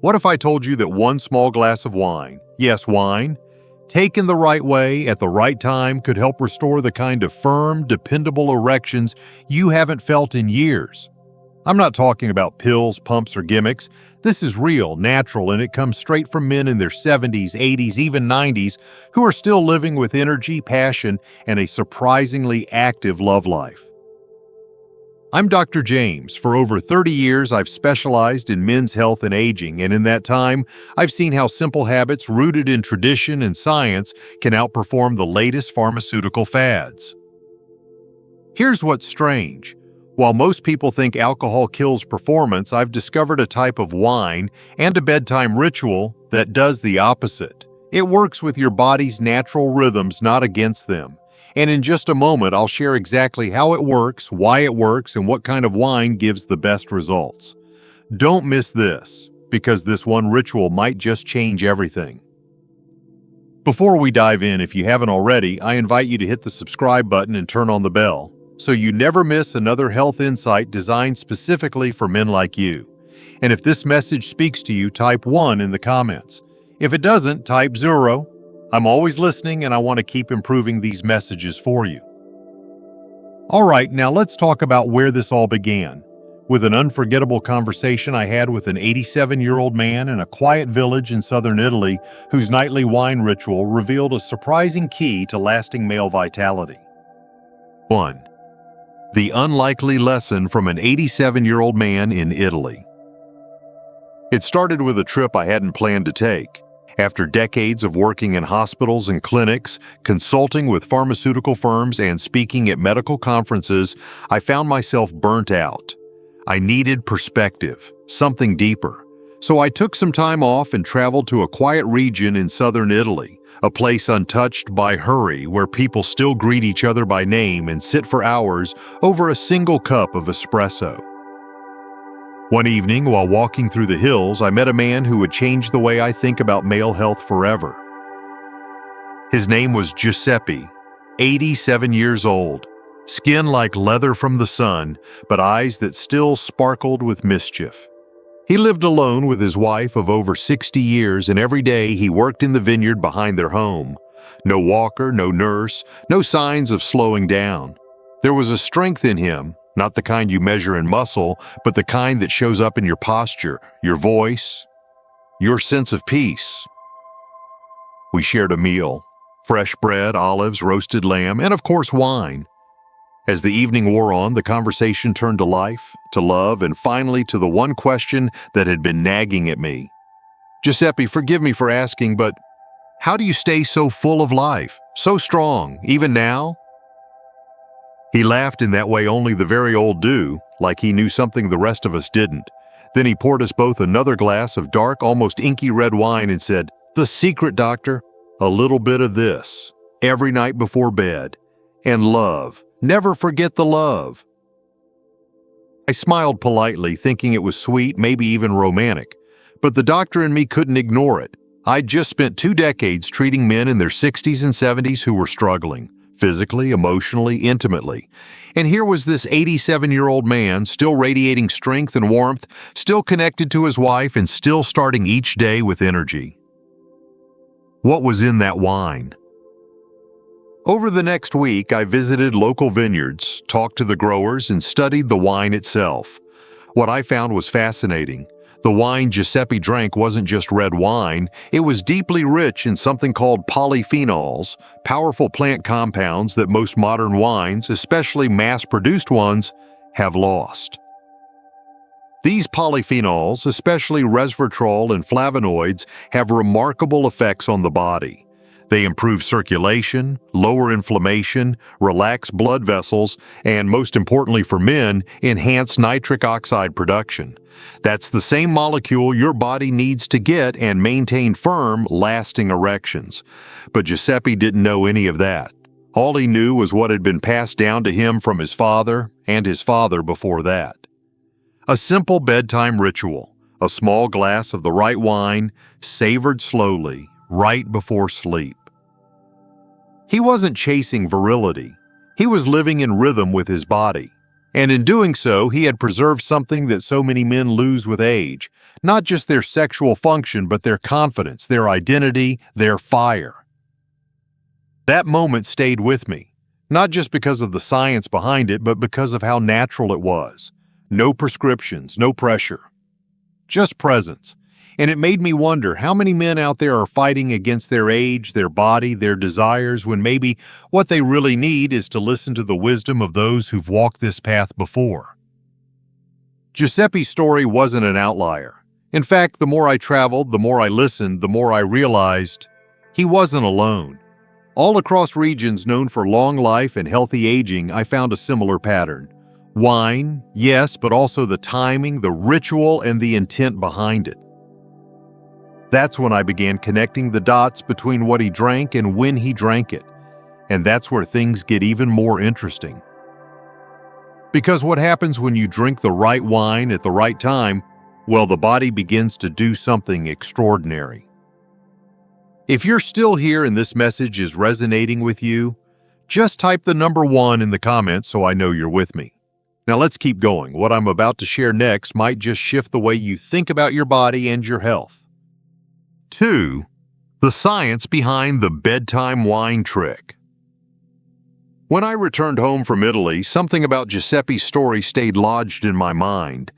What if I told you that one small glass of wine, yes, wine, taken the right way at the right time could help restore the kind of firm, dependable erections you haven't felt in years? I'm not talking about pills, pumps, or gimmicks. This is real, natural, and it comes straight from men in their 70s, 80s, even 90s who are still living with energy, passion, and a surprisingly active love life. I'm Dr. James. For over 30 years, I've specialized in men's health and aging, and in that time, I've seen how simple habits rooted in tradition and science can outperform the latest pharmaceutical fads. Here's what's strange. While most people think alcohol kills performance, I've discovered a type of wine and a bedtime ritual that does the opposite. It works with your body's natural rhythms, not against them. And in just a moment, I'll share exactly how it works, why it works, and what kind of wine gives the best results. Don't miss this, because this one ritual might just change everything. Before we dive in, if you haven't already, I invite you to hit the subscribe button and turn on the bell, so you never miss another health insight designed specifically for men like you. And if this message speaks to you, type 1 in the comments. If it doesn't, type 0. I'm always listening, and I want to keep improving these messages for you. All right, now let's talk about where this all began. With an unforgettable conversation I had with an 87-year-old man in a quiet village in southern Italy whose nightly wine ritual revealed a surprising key to lasting male vitality. 1. The unlikely lesson from an 87-year-old man in Italy. It started with a trip I hadn't planned to take. After decades of working in hospitals and clinics, consulting with pharmaceutical firms, and speaking at medical conferences, I found myself burnt out. I needed perspective, something deeper. So I took some time off and traveled to a quiet region in southern Italy, a place untouched by hurry where people still greet each other by name and sit for hours over a single cup of espresso. One evening, while walking through the hills, I met a man who would change the way I think about male health forever. His name was Giuseppe, 87 years old, skin like leather from the sun, but eyes that still sparkled with mischief. He lived alone with his wife of over 60 years, and every day he worked in the vineyard behind their home. No walker, no nurse, no signs of slowing down. There was a strength in him, not the kind you measure in muscle, but the kind that shows up in your posture, your voice, your sense of peace. We shared a meal, fresh bread, olives, roasted lamb, and of course wine. As the evening wore on, the conversation turned to life, to love, and finally to the one question that had been nagging at me. Giuseppe, forgive me for asking, but how do you stay so full of life, so strong, even now? He laughed in that way only the very old do, like he knew something the rest of us didn't. Then he poured us both another glass of dark, almost inky red wine and said, "The secret, doctor, a little bit of this, every night before bed. And love, never forget the love." I smiled politely, thinking it was sweet, maybe even romantic. But the doctor in me couldn't ignore it. I'd just spent 2 decades treating men in their 60s and 70s who were struggling. Physically, emotionally, intimately. And here was this 87-year-old man, still radiating strength and warmth, still connected to his wife, and still starting each day with energy. What was in that wine? Over the next week, I visited local vineyards, talked to the growers, and studied the wine itself. What I found was fascinating. The wine Giuseppe drank wasn't just red wine, it was deeply rich in something called polyphenols, powerful plant compounds that most modern wines, especially mass-produced ones, have lost. These polyphenols, especially resveratrol and flavonoids, have remarkable effects on the body. They improve circulation, lower inflammation, relax blood vessels, and most importantly for men, enhance nitric oxide production. That's the same molecule your body needs to get and maintain firm, lasting erections. But Giuseppe didn't know any of that. All he knew was what had been passed down to him from his father and his father before that. A simple bedtime ritual, a small glass of the right wine, savored slowly, right before sleep. He wasn't chasing virility. He was living in rhythm with his body. And in doing so, he had preserved something that so many men lose with age, not just their sexual function, but their confidence, their identity, their fire. That moment stayed with me, not just because of the science behind it, but because of how natural it was. No prescriptions, no pressure, just presence. And it made me wonder how many men out there are fighting against their age, their body, their desires, when maybe what they really need is to listen to the wisdom of those who've walked this path before. Giuseppe's story wasn't an outlier. In fact, the more I traveled, the more I listened, the more I realized he wasn't alone. All across regions known for long life and healthy aging, I found a similar pattern. Wine, yes, but also the timing, the ritual, and the intent behind it. That's when I began connecting the dots between what he drank and when he drank it. And that's where things get even more interesting. Because what happens when you drink the right wine at the right time, well, the body begins to do something extraordinary. If you're still here and this message is resonating with you, just type the number 1 in the comments so I know you're with me. Now let's keep going. What I'm about to share next might just shift the way you think about your body and your health. 2. The science behind the bedtime wine trick. When I returned home from Italy, something about Giuseppe's story stayed lodged in my mind.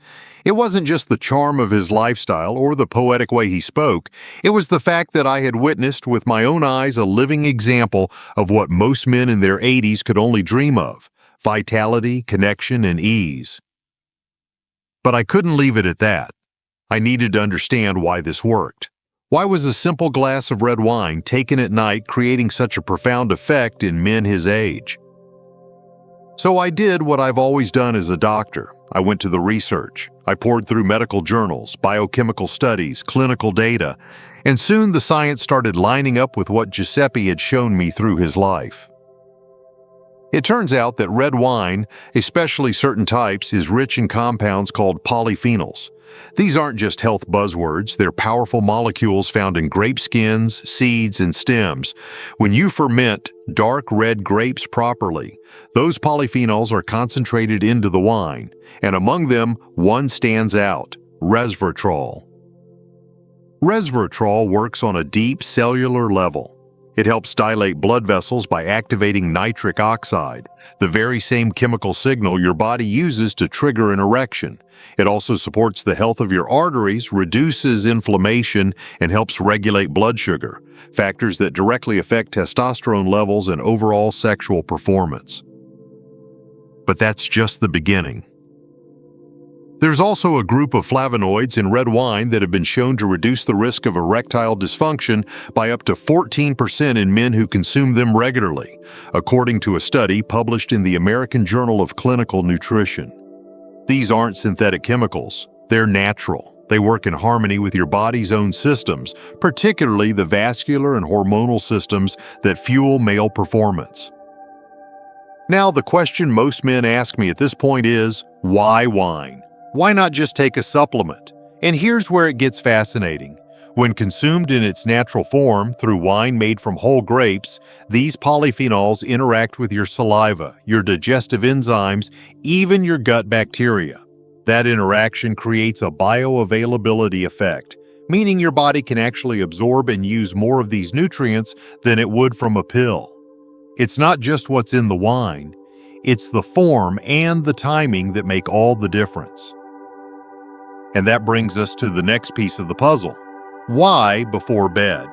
It wasn't just the charm of his lifestyle or the poetic way he spoke. It was the fact that I had witnessed with my own eyes a living example of what most men in their 80s could only dream of: vitality, connection, and ease. But I couldn't leave it at that. I needed to understand why this worked. Why was a simple glass of red wine taken at night creating such a profound effect in men his age? So I did what I've always done as a doctor. I went to the research. I poured through medical journals, biochemical studies, clinical data, and soon the science started lining up with what Giuseppe had shown me through his life. It turns out that red wine, especially certain types, is rich in compounds called polyphenols. These aren't just health buzzwords, they're powerful molecules found in grape skins, seeds, and stems. When you ferment dark red grapes properly, those polyphenols are concentrated into the wine, and among them, one stands out: resveratrol. Resveratrol works on a deep cellular level. It helps dilate blood vessels by activating nitric oxide, the very same chemical signal your body uses to trigger an erection. It also supports the health of your arteries, reduces inflammation, and helps regulate blood sugar, factors that directly affect testosterone levels and overall sexual performance. But that's just the beginning. There's also a group of flavonoids in red wine that have been shown to reduce the risk of erectile dysfunction by up to 14% in men who consume them regularly, according to a study published in the American Journal of Clinical Nutrition. These aren't synthetic chemicals. They're natural. They work in harmony with your body's own systems, particularly the vascular and hormonal systems that fuel male performance. Now, the question most men ask me at this point is, why wine? Why not just take a supplement? And here's where it gets fascinating. When consumed in its natural form through wine made from whole grapes, these polyphenols interact with your saliva, your digestive enzymes, even your gut bacteria. That interaction creates a bioavailability effect, meaning your body can actually absorb and use more of these nutrients than it would from a pill. It's not just what's in the wine, it's the form and the timing that make all the difference. And that brings us to the next piece of the puzzle. Why before bed?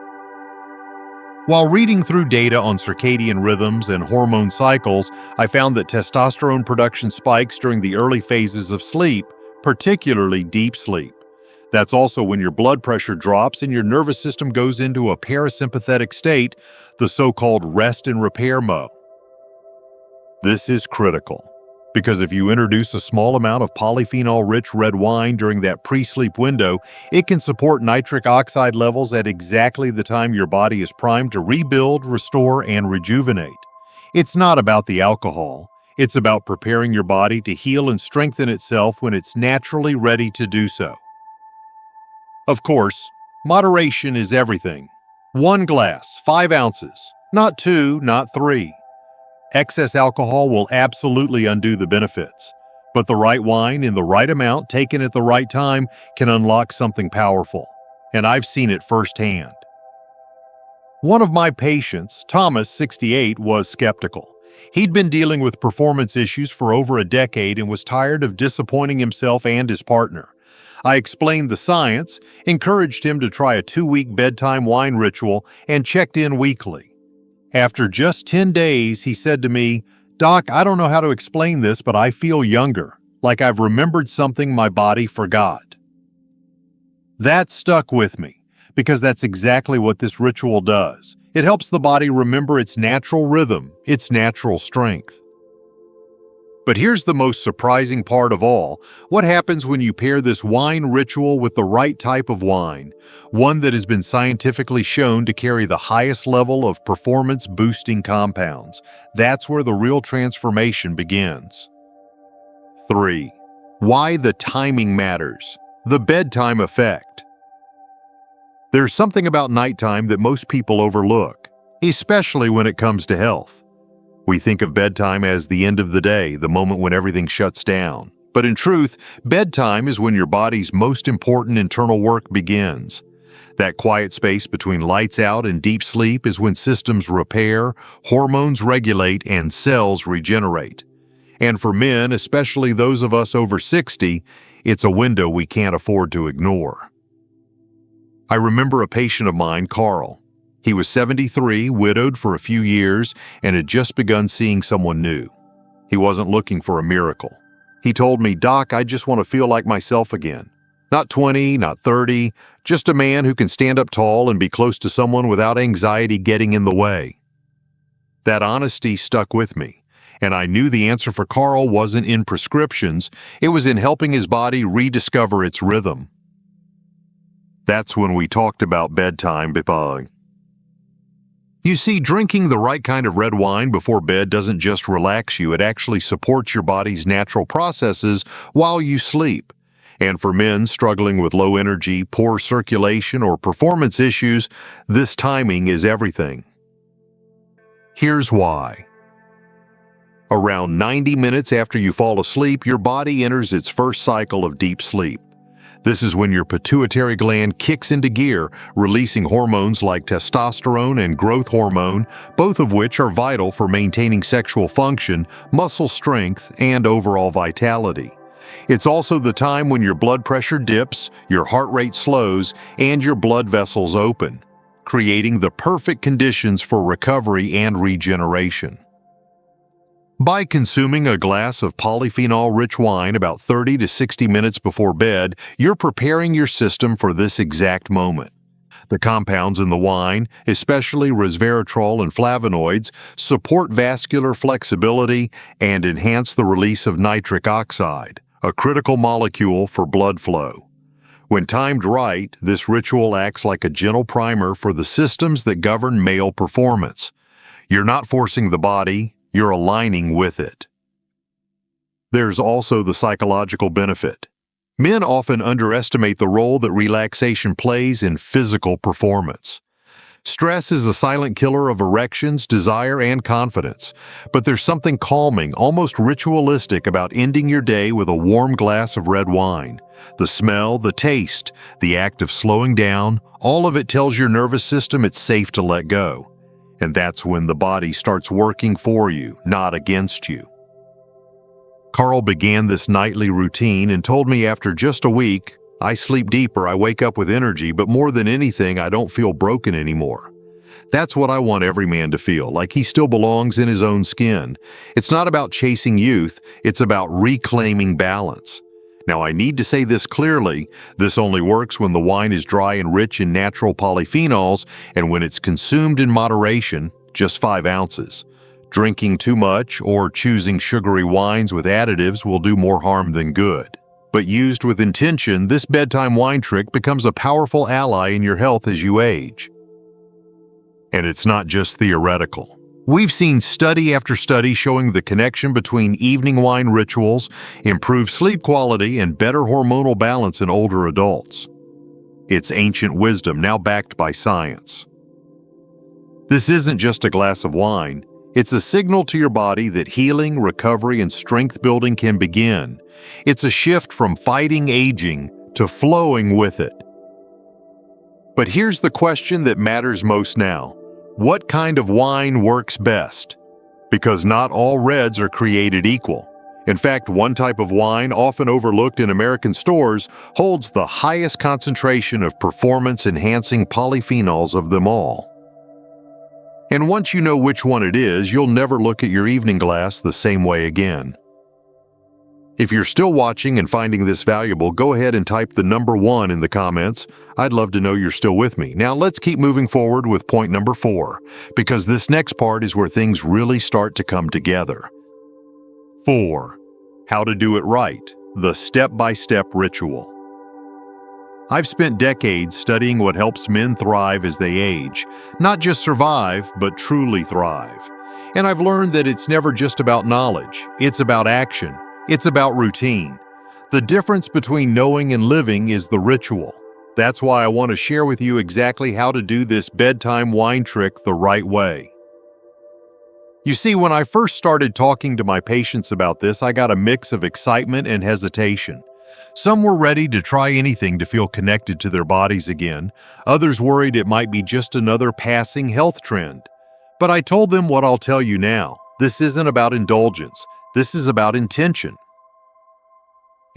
While reading through data on circadian rhythms and hormone cycles, I found that testosterone production spikes during the early phases of sleep, particularly deep sleep. That's also when your blood pressure drops and your nervous system goes into a parasympathetic state, the so-called rest and repair mode. This is critical, because if you introduce a small amount of polyphenol-rich red wine during that pre-sleep window, it can support nitric oxide levels at exactly the time your body is primed to rebuild, restore, and rejuvenate. It's not about the alcohol. It's about preparing your body to heal and strengthen itself when it's naturally ready to do so. Of course, moderation is everything. 1 glass, 5 ounces, not 2, not 3. Excess alcohol will absolutely undo the benefits. But the right wine in the right amount, taken at the right time, can unlock something powerful. And I've seen it firsthand. One of my patients, Thomas, 68, was skeptical. He'd been dealing with performance issues for over a decade and was tired of disappointing himself and his partner. I explained the science, encouraged him to try a 2-week bedtime wine ritual, and checked in weekly. After just 10 days, he said to me, "Doc, I don't know how to explain this, but I feel younger, like I've remembered something my body forgot." That stuck with me, because that's exactly what this ritual does. It helps the body remember its natural rhythm, its natural strength. But here's the most surprising part of all. What happens when you pair this wine ritual with the right type of wine, one that has been scientifically shown to carry the highest level of performance-boosting compounds? That's where the real transformation begins. 3. Why the timing matters. The bedtime effect. There's something about nighttime that most people overlook, especially when it comes to health. We think of bedtime as the end of the day, the moment when everything shuts down. But in truth, bedtime is when your body's most important internal work begins. That quiet space between lights out and deep sleep is when systems repair, hormones regulate, and cells regenerate. And for men, especially those of us over 60, it's a window we can't afford to ignore. I remember a patient of mine, Carl. He was 73, widowed for a few years, and had just begun seeing someone new. He wasn't looking for a miracle. He told me, "Doc, I just want to feel like myself again. Not 20, not 30, just a man who can stand up tall and be close to someone without anxiety getting in the way." That honesty stuck with me, and I knew the answer for Carl wasn't in prescriptions, it was in helping his body rediscover its rhythm. That's when we talked about bedtime. You see, drinking the right kind of red wine before bed doesn't just relax you, it actually supports your body's natural processes while you sleep. And for men struggling with low energy, poor circulation, or performance issues, this timing is everything. Here's why. Around 90 minutes after you fall asleep, your body enters its first cycle of deep sleep. This is when your pituitary gland kicks into gear, releasing hormones like testosterone and growth hormone, both of which are vital for maintaining sexual function, muscle strength, and overall vitality. It's also the time when your blood pressure dips, your heart rate slows, and your blood vessels open, creating the perfect conditions for recovery and regeneration. By consuming a glass of polyphenol-rich wine about 30 to 60 minutes before bed, you're preparing your system for this exact moment. The compounds in the wine, especially resveratrol and flavonoids, support vascular flexibility and enhance the release of nitric oxide, a critical molecule for blood flow. When timed right, this ritual acts like a gentle primer for the systems that govern male performance. You're not forcing the body, you're aligning with it. There's also the psychological benefit. Men often underestimate the role that relaxation plays in physical performance. Stress is a silent killer of erections, desire, and confidence, but there's something calming, almost ritualistic about ending your day with a warm glass of red wine. The smell, the taste, the act of slowing down, all of it tells your nervous system it's safe to let go. And that's when the body starts working for you, not against you. Carl began this nightly routine and told me after just a week, "I sleep deeper, I wake up with energy, but more than anything, I don't feel broken anymore." That's what I want every man to feel, like he still belongs in his own skin. It's not about chasing youth, it's about reclaiming balance. Now, I need to say this clearly, this only works when the wine is dry and rich in natural polyphenols and when it's consumed in moderation, just 5 ounces. Drinking too much or choosing sugary wines with additives will do more harm than good. But used with intention, this bedtime wine trick becomes a powerful ally in your health as you age. And it's not just theoretical. We've seen study after study showing the connection between evening wine rituals, improved sleep quality, and better hormonal balance in older adults. It's ancient wisdom now backed by science. This isn't just a glass of wine, It's a signal to your body that healing, recovery, and strength building can begin. It's a shift from fighting aging to flowing with it. But here's the question that matters most now. What kind of wine works best? Because not all reds are created equal. In fact, one type of wine, often overlooked in American stores, holds the highest concentration of performance-enhancing polyphenols of them all. And once you know which one it is, you'll never look at your evening glass the same way again. If you're still watching and finding this valuable, go ahead and type the number 1 in the comments. I'd love to know you're still with me. Now let's keep moving forward with point number 4, because this next part is where things really start to come together. 4. How to do it right. The step-by-step ritual. I've spent decades studying what helps men thrive as they age. Not just survive, but truly thrive. And I've learned that it's never just about knowledge. It's about action. It's about routine. The difference between knowing and living is the ritual. That's why I want to share with you exactly how to do this bedtime wine trick the right way. You see, when I first started talking to my patients about this, I got a mix of excitement and hesitation. Some were ready to try anything to feel connected to their bodies again. Others worried it might be just another passing health trend. But I told them what I'll tell you now. This isn't about indulgence. This is about intention.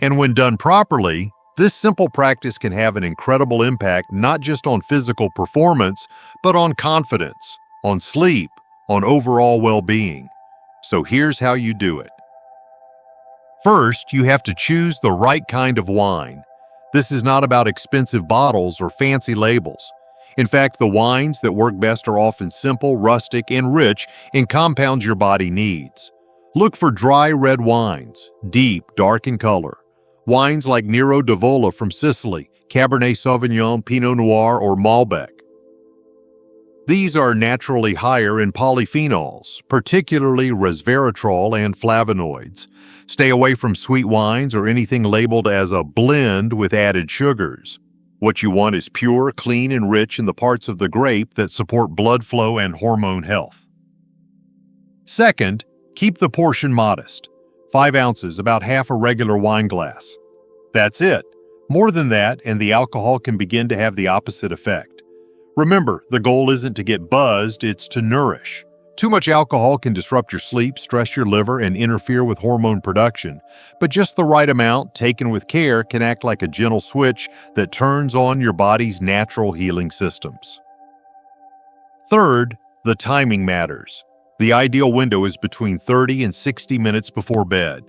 And when done properly, this simple practice can have an incredible impact not just on physical performance, but on confidence, on sleep, on overall well-being. So here's how you do it. First, you have to choose the right kind of wine. This is not about expensive bottles or fancy labels. In fact, the wines that work best are often simple, rustic, and rich in compounds your body needs. Look for dry red wines, deep, dark in color. Wines like Nero d'Avola from Sicily, Cabernet Sauvignon, Pinot Noir, or Malbec. These are naturally higher in polyphenols, particularly resveratrol and flavonoids. Stay away from sweet wines or anything labeled as a blend with added sugars. What you want is pure, clean, and rich in the parts of the grape that support blood flow and hormone health. Second, keep the portion modest. 5 ounces, about half a regular wine glass. That's it. More than that, and the alcohol can begin to have the opposite effect. Remember, the goal isn't to get buzzed, it's to nourish. Too much alcohol can disrupt your sleep, stress your liver, and interfere with hormone production. But just the right amount, taken with care, can act like a gentle switch that turns on your body's natural healing systems. Third, the timing matters. The ideal window is between 30 and 60 minutes before bed.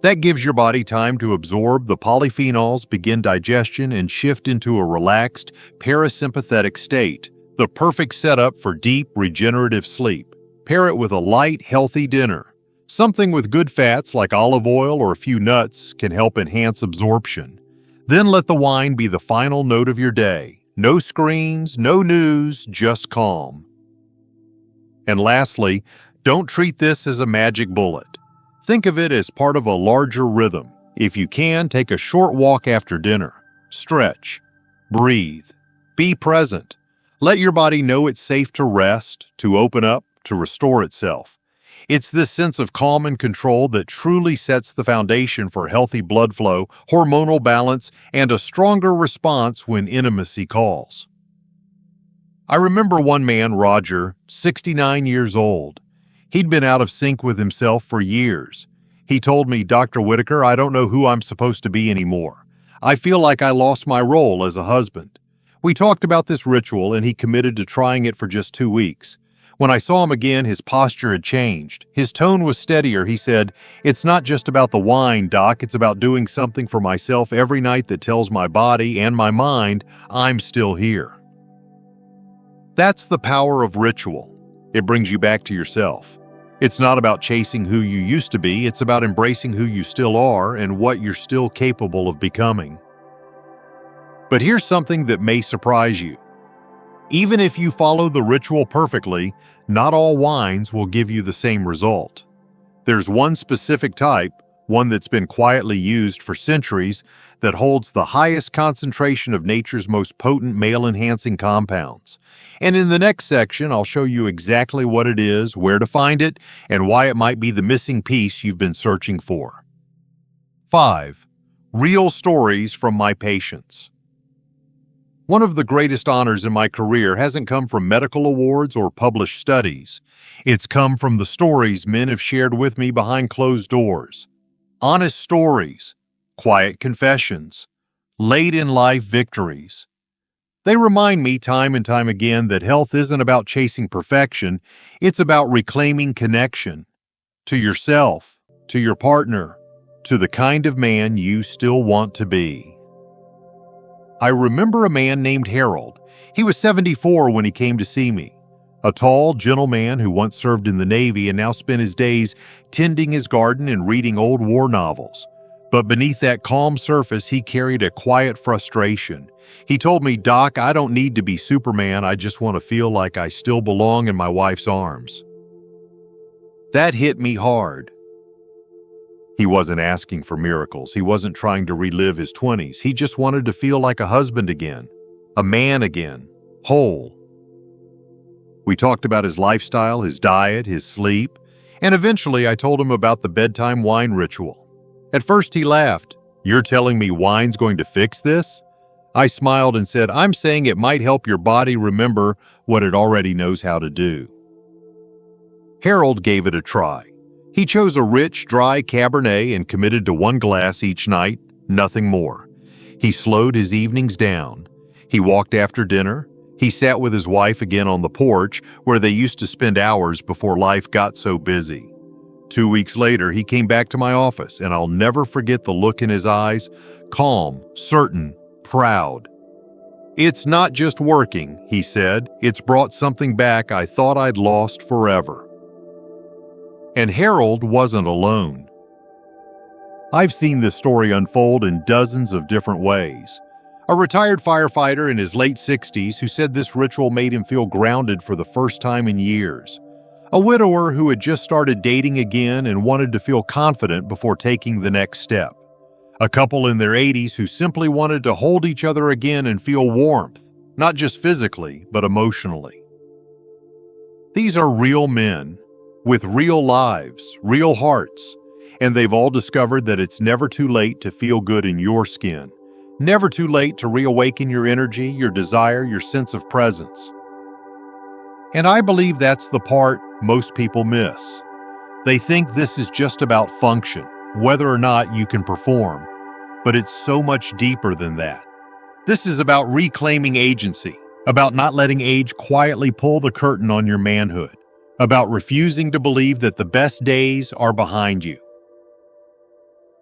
That gives your body time to absorb the polyphenols, begin digestion, and shift into a relaxed, parasympathetic state, the perfect setup for deep, regenerative sleep. Pair it with a light, healthy dinner. Something with good fats like olive oil or a few nuts can help enhance absorption. Then let the wine be the final note of your day. No screens, no news, just calm. And lastly, don't treat this as a magic bullet. Think of it as part of a larger rhythm. If you can, take a short walk after dinner. Stretch. Breathe. Be present. Let your body know it's safe to rest, to open up, to restore itself. It's this sense of calm and control that truly sets the foundation for healthy blood flow, hormonal balance, and a stronger response when intimacy calls. I remember one man, Roger, 69 years old. He'd been out of sync with himself for years. He told me, "Dr. Whitaker, I don't know who I'm supposed to be anymore. I feel like I lost my role as a husband." We talked about this ritual and he committed to trying it for just 2 weeks. When I saw him again, his posture had changed. His tone was steadier. He said, "It's not just about the wine, Doc. It's about doing something for myself every night that tells my body and my mind I'm still here." That's the power of ritual. It brings you back to yourself. It's not about chasing who you used to be. It's about embracing who you still are and what you're still capable of becoming. But here's something that may surprise you. Even if you follow the ritual perfectly, not all wines will give you the same result. There's one specific type, one that's been quietly used for centuries, that holds the highest concentration of nature's most potent male-enhancing compounds. And in the next section, I'll show you exactly what it is, where to find it, and why it might be the missing piece you've been searching for. 5. Real stories from my patients. One of the greatest honors in my career hasn't come from medical awards or published studies. It's come from the stories men have shared with me behind closed doors. Honest stories, quiet confessions, late-in-life victories. They remind me time and time again that health isn't about chasing perfection, it's about reclaiming connection to yourself, to your partner, to the kind of man you still want to be. I remember a man named Harold. He was 74 when he came to see me. A tall, gentle man who once served in the Navy and now spent his days tending his garden and reading old war novels. But beneath that calm surface, he carried a quiet frustration. He told me, "Doc, I don't need to be Superman. I just want to feel like I still belong in my wife's arms." That hit me hard. He wasn't asking for miracles. He wasn't trying to relive his 20s. He just wanted to feel like a husband again, a man again, whole. We talked about his lifestyle, his diet, his sleep, and eventually I told him about the bedtime wine ritual. At first he laughed. "You're telling me wine's going to fix this?" I smiled and said, "I'm saying it might help your body remember what it already knows how to do." Harold gave it a try. He chose a rich, dry Cabernet and committed to one glass each night, nothing more. He slowed his evenings down. He walked after dinner. He sat with his wife again on the porch, where they used to spend hours before life got so busy. 2 weeks later, he came back to my office, and I'll never forget the look in his eyes, calm, certain, proud. "It's not just working," he said. "It's brought something back I thought I'd lost forever." And Harold wasn't alone. I've seen this story unfold in dozens of different ways. A retired firefighter in his late 60s who said this ritual made him feel grounded for the first time in years. A widower who had just started dating again and wanted to feel confident before taking the next step. A couple in their 80s who simply wanted to hold each other again and feel warmth, not just physically, but emotionally. These are real men, with real lives, real hearts, and they've all discovered that it's never too late to feel good in your skin. Never too late to reawaken your energy, your desire, your sense of presence. And I believe that's the part most people miss. They think this is just about function, whether or not you can perform, but it's so much deeper than that. This is about reclaiming agency, about not letting age quietly pull the curtain on your manhood, about refusing to believe that the best days are behind you.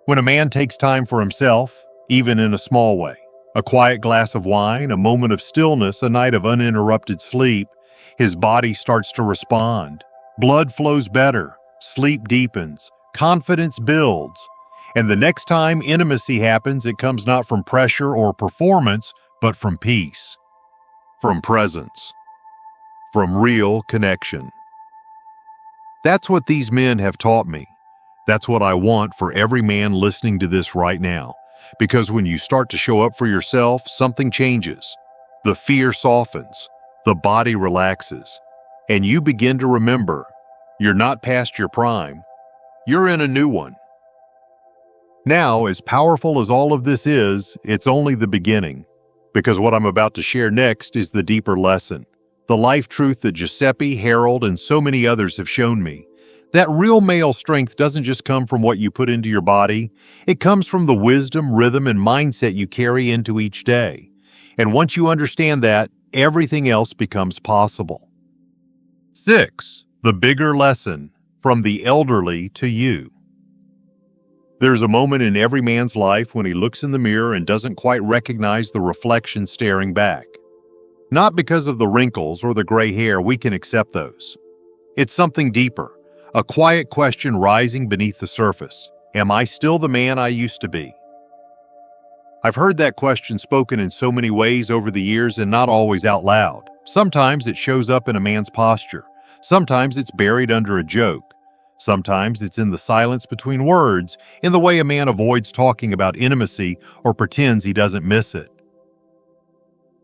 When a man takes time for himself, even in a small way, a quiet glass of wine, a moment of stillness, a night of uninterrupted sleep, his body starts to respond. Blood flows better, sleep deepens, confidence builds, and the next time intimacy happens, it comes not from pressure or performance, but from peace, from presence, from real connection. That's what these men have taught me. That's what I want for every man listening to this right now. Because when you start to show up for yourself, something changes. The fear softens, the body relaxes, and you begin to remember you're not past your prime. You're in a new one. Now, as powerful as all of this is, it's only the beginning. Because what I'm about to share next is the deeper lesson. The life truth that Giuseppe, Harold, and so many others have shown me. That real male strength doesn't just come from what you put into your body. It comes from the wisdom, rhythm, and mindset you carry into each day. And once you understand that, everything else becomes possible. 6. The bigger lesson, from the elderly to you. There's a moment in every man's life when he looks in the mirror and doesn't quite recognize the reflection staring back. Not because of the wrinkles or the gray hair, we can accept those. It's something deeper. A quiet question rising beneath the surface. Am I still the man I used to be? I've heard that question spoken in so many ways over the years and not always out loud. Sometimes it shows up in a man's posture. Sometimes it's buried under a joke. Sometimes it's in the silence between words, in the way a man avoids talking about intimacy or pretends he doesn't miss it.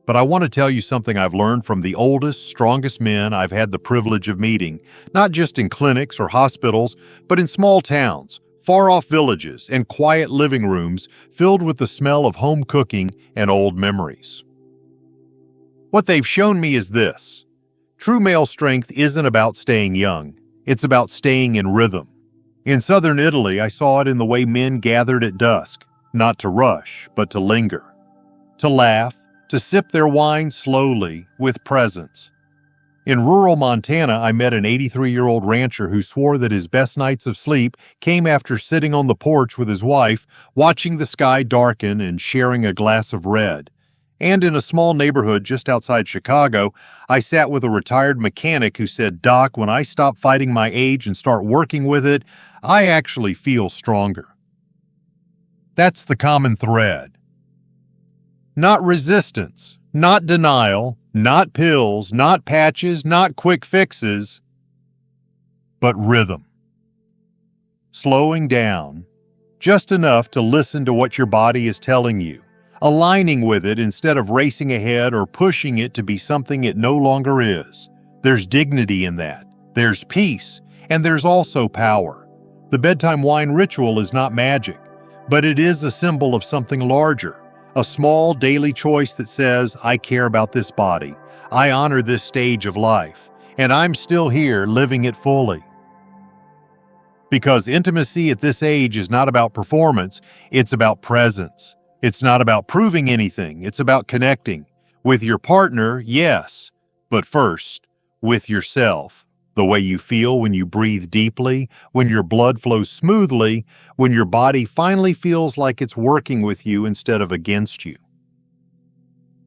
But I want to tell you something I've learned from the oldest, strongest men I've had the privilege of meeting, not just in clinics or hospitals, but in small towns, far-off villages, and quiet living rooms filled with the smell of home cooking and old memories. What they've shown me is this: true male strength isn't about staying young. It's about staying in rhythm. In southern Italy, I saw it in the way men gathered at dusk, not to rush, but to linger, to laugh, to sip their wine slowly, with presence. In rural Montana, I met an 83-year-old rancher who swore that his best nights of sleep came after sitting on the porch with his wife, watching the sky darken and sharing a glass of red. And in a small neighborhood just outside Chicago, I sat with a retired mechanic who said, "Doc, when I stop fighting my age and start working with it, I actually feel stronger." That's the common thread. Not resistance, not denial, not pills, not patches, not quick fixes, but rhythm. Slowing down, just enough to listen to what your body is telling you, aligning with it instead of racing ahead or pushing it to be something it no longer is. There's dignity in that. There's peace, and there's also power. The bedtime wine ritual is not magic, but it is a symbol of something larger, a small daily choice that says, I care about this body, I honor this stage of life, and I'm still here living it fully. Because intimacy at this age is not about performance, it's about presence. It's not about proving anything, it's about connecting. With your partner, yes, but first, with yourself. The way you feel when you breathe deeply, when your blood flows smoothly, when your body finally feels like it's working with you instead of against you.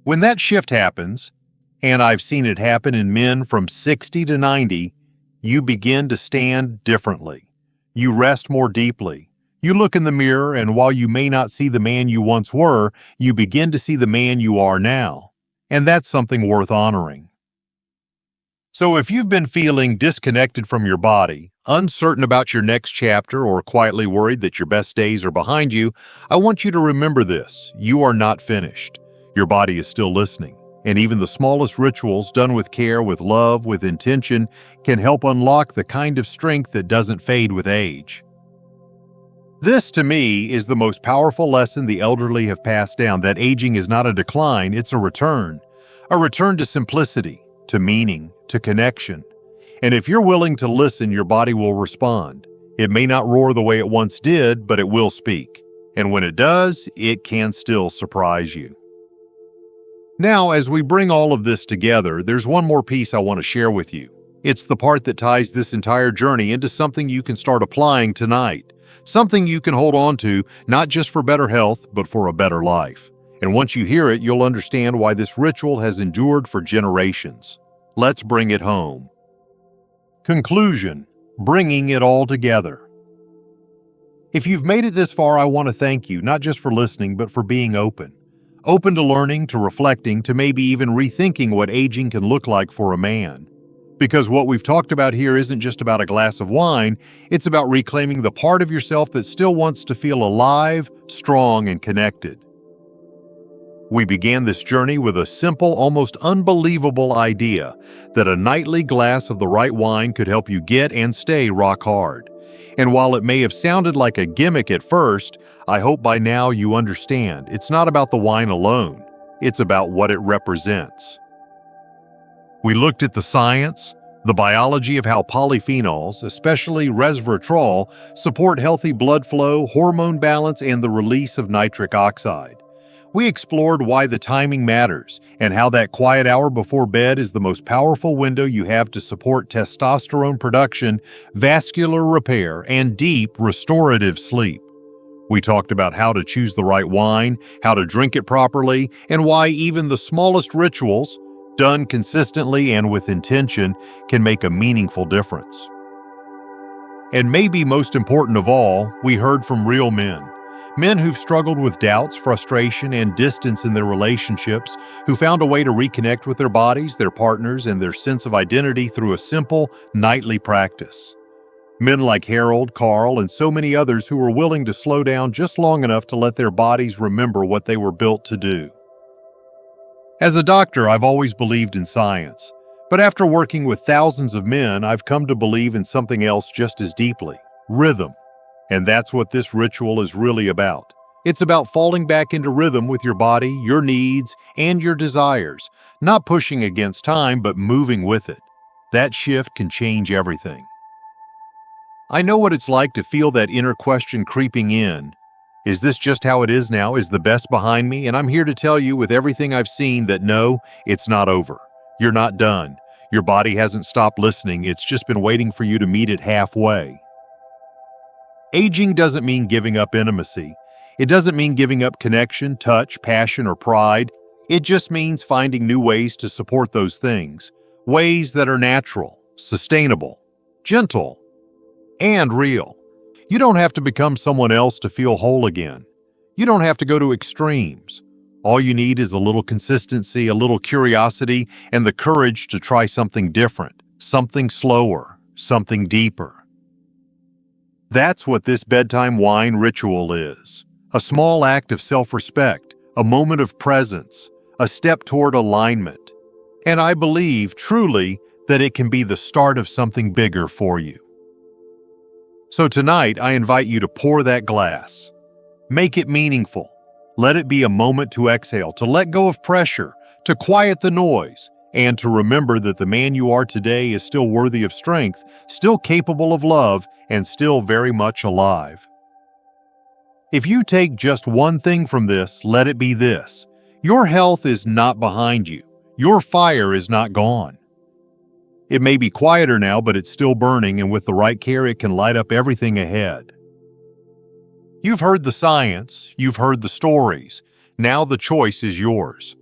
When that shift happens, and I've seen it happen in men from 60 to 90, you begin to stand differently. You rest more deeply. You look in the mirror, and while you may not see the man you once were, you begin to see the man you are now. And that's something worth honoring. So if you've been feeling disconnected from your body, uncertain about your next chapter, or quietly worried that your best days are behind you, I want you to remember this: you are not finished. Your body is still listening, and even the smallest rituals done with care, with love, with intention, can help unlock the kind of strength that doesn't fade with age. This, to me, is the most powerful lesson the elderly have passed down, that aging is not a decline, it's a return to simplicity, to meaning, to connection. And if you're willing to listen, your body will respond. It may not roar the way it once did, but it will speak. And when it does, it can still surprise you. Now, as we bring all of this together, there's one more piece I want to share with you. It's the part that ties this entire journey into something you can start applying tonight. Something you can hold on to, not just for better health, but for a better life. And once you hear it, you'll understand why this ritual has endured for generations. Let's bring it home. Conclusion: bringing it all together. If you've made it this far, I want to thank you, not just for listening, but for being open. Open to learning, to reflecting, to maybe even rethinking what aging can look like for a man. Because what we've talked about here isn't just about a glass of wine, it's about reclaiming the part of yourself that still wants to feel alive, strong, and connected. We began this journey with a simple, almost unbelievable idea that a nightly glass of the right wine could help you get and stay rock hard. And while it may have sounded like a gimmick at first, I hope by now you understand it's not about the wine alone, it's about what it represents. We looked at the science, the biology of how polyphenols, especially resveratrol, support healthy blood flow, hormone balance, and the release of nitric oxide. We explored why the timing matters and how that quiet hour before bed is the most powerful window you have to support testosterone production, vascular repair, and deep restorative sleep. We talked about how to choose the right wine, how to drink it properly, and why even the smallest rituals, done consistently and with intention, can make a meaningful difference. And maybe most important of all, we heard from real men. Men who've struggled with doubts, frustration, and distance in their relationships, who found a way to reconnect with their bodies, their partners, and their sense of identity through a simple, nightly practice. Men like Harold, Carl, and so many others who were willing to slow down just long enough to let their bodies remember what they were built to do. As a doctor, I've always believed in science, but after working with thousands of men, I've come to believe in something else just as deeply: rhythm. And that's what this ritual is really about. It's about falling back into rhythm with your body, your needs, and your desires, not pushing against time, but moving with it. That shift can change everything. I know what it's like to feel that inner question creeping in. Is this just how it is now? Is the best behind me? And I'm here to tell you with everything I've seen that no, it's not over. You're not done. Your body hasn't stopped listening. It's just been waiting for you to meet it halfway. Aging doesn't mean giving up intimacy. It doesn't mean giving up connection, touch, passion, or pride. It just means finding new ways to support those things. Ways that are natural, sustainable, gentle, and real. You don't have to become someone else to feel whole again. You don't have to go to extremes. All you need is a little consistency, a little curiosity, and the courage to try something different, something slower, something deeper. That's what this bedtime wine ritual is. A small act of self-respect, a moment of presence, a step toward alignment. And I believe, truly, that it can be the start of something bigger for you. So tonight, I invite you to pour that glass. Make it meaningful. Let it be a moment to exhale, to let go of pressure, to quiet the noise, and to remember that the man you are today is still worthy of strength, still capable of love, and still very much alive. If you take just one thing from this, let it be this: your health is not behind you. Your fire is not gone. It may be quieter now, but it's still burning, and with the right care, it can light up everything ahead. You've heard the science, you've heard the stories. Now the choice is yours.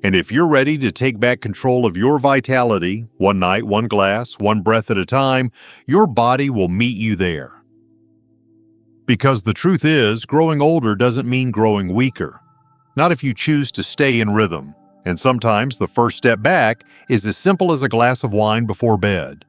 And if you're ready to take back control of your vitality, one night, one glass, one breath at a time, your body will meet you there. Because the truth is, growing older doesn't mean growing weaker. Not if you choose to stay in rhythm. And sometimes the first step back is as simple as a glass of wine before bed.